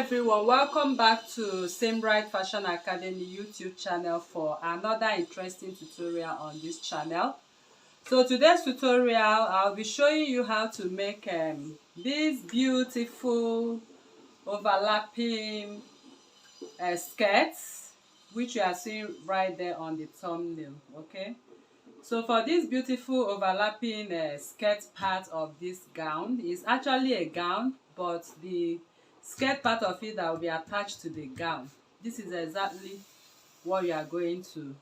everyone, welcome back to Same Right Fashion Academy YouTube channel for another interesting tutorial on this channel. So today's tutorial, I'll be showing you how to make these beautiful overlapping skirts, which you are seeing right there on the thumbnail. Okay, so for this beautiful overlapping skirt part of this gown, is actually a gown, but the skirt part of it that will be attached to the gown, this is exactly what you are going to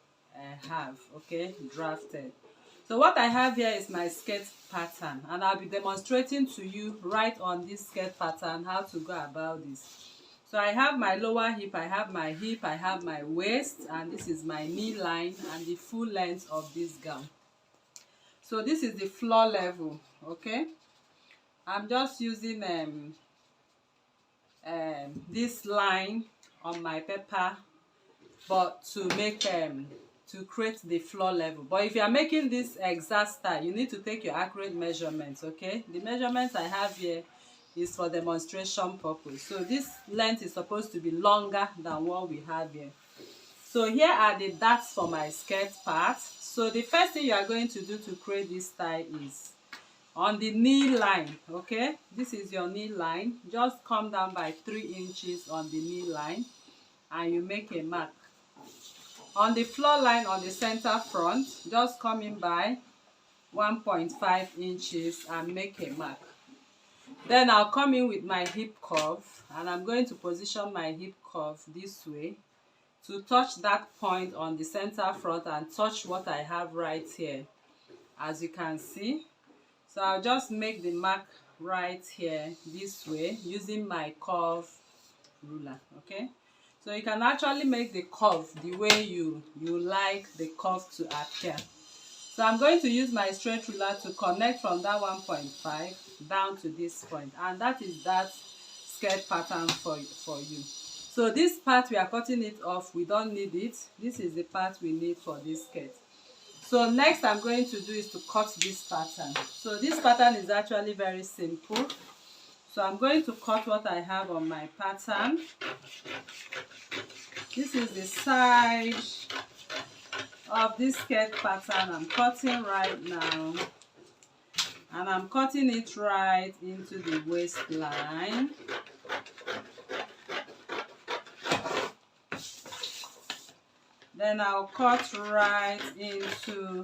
have, okay, drafted. So what I have here is my skirt pattern, and I'll be demonstrating to you right on this skirt pattern how to go about this. So I have my lower hip, I have my hip, I have my waist, and this is my knee line and the full length of this gown. So this is the floor level, okay. I'm just using this line on my paper, but to make to create the floor level. But if you are making this exact style, you need to take your accurate measurements, okay. The measurements I have here is for demonstration purpose. So this length is supposed to be longer than what we have here. So here are the darts for my skirt part. So the first thing you are going to do to create this style is on the knee line, okay. This is your knee line. Just come down by 3 inches on the knee line and you make a mark. On the floor line on the center front, just come in by 1.5 inches and make a mark. Then I'll come in with my hip curve, and I'm going to position my hip curve this way to touch that point on the center front and touch what I have right here, as you can see. So I'll just make the mark right here this way using my curve ruler, okay. So you can actually make the curve the way you like the curve to appear. So I'm going to use my straight ruler to connect from that 1.5 down to this point, and that is that skirt pattern for you. So this part we are cutting it off, we don't need it. This is the part we need for this skirt. So next I'm going to do is to cut this pattern. So this pattern is actually very simple. So I'm going to cut what I have on my pattern. This is the side of this skirt pattern I'm cutting right now, and I'm cutting it right into the waistline. Then I'll cut right into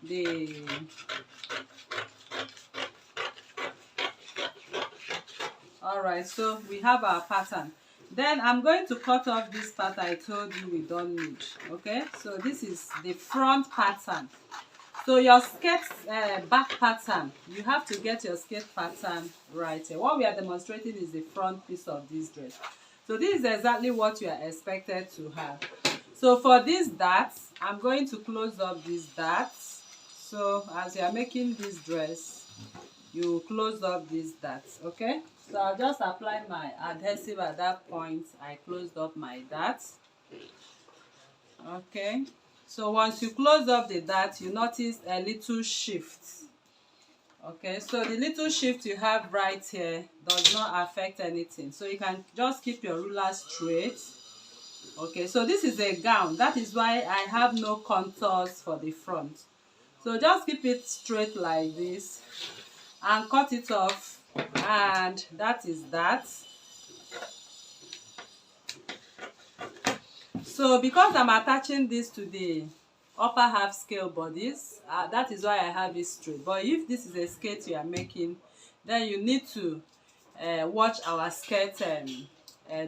the alright, so we have our pattern. Then I'm going to cut off this part I told you we don't need, okay. So this is the front pattern. So your skirt back pattern, you have to get your skirt pattern right here. What we are demonstrating is the front piece of this dress. So this is exactly what you are expected to have. So for these darts, I'm going to close up these darts. So as you are making this dress, you close up these darts, okay. So I'll just apply my adhesive at that point. I closed up my darts, okay. So once you close up the dart, you notice a little shift, okay. So the little shift you have right here does not affect anything, so you can just keep your ruler straight, okay. So this is a gown, that is why I have no contours for the front. So just keep it straight like this and cut it off, and that is that. So because I'm attaching this to the upper half scale bodies, that is why I have it straight. But if this is a skirt you are making, then you need to watch our skirt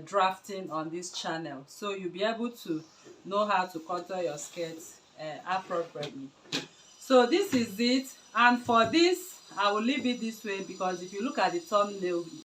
drafting on this channel, so you'll be able to know how to contour your skirts appropriately. So this is it, and for this I will leave it this way because if you look at the thumbnail,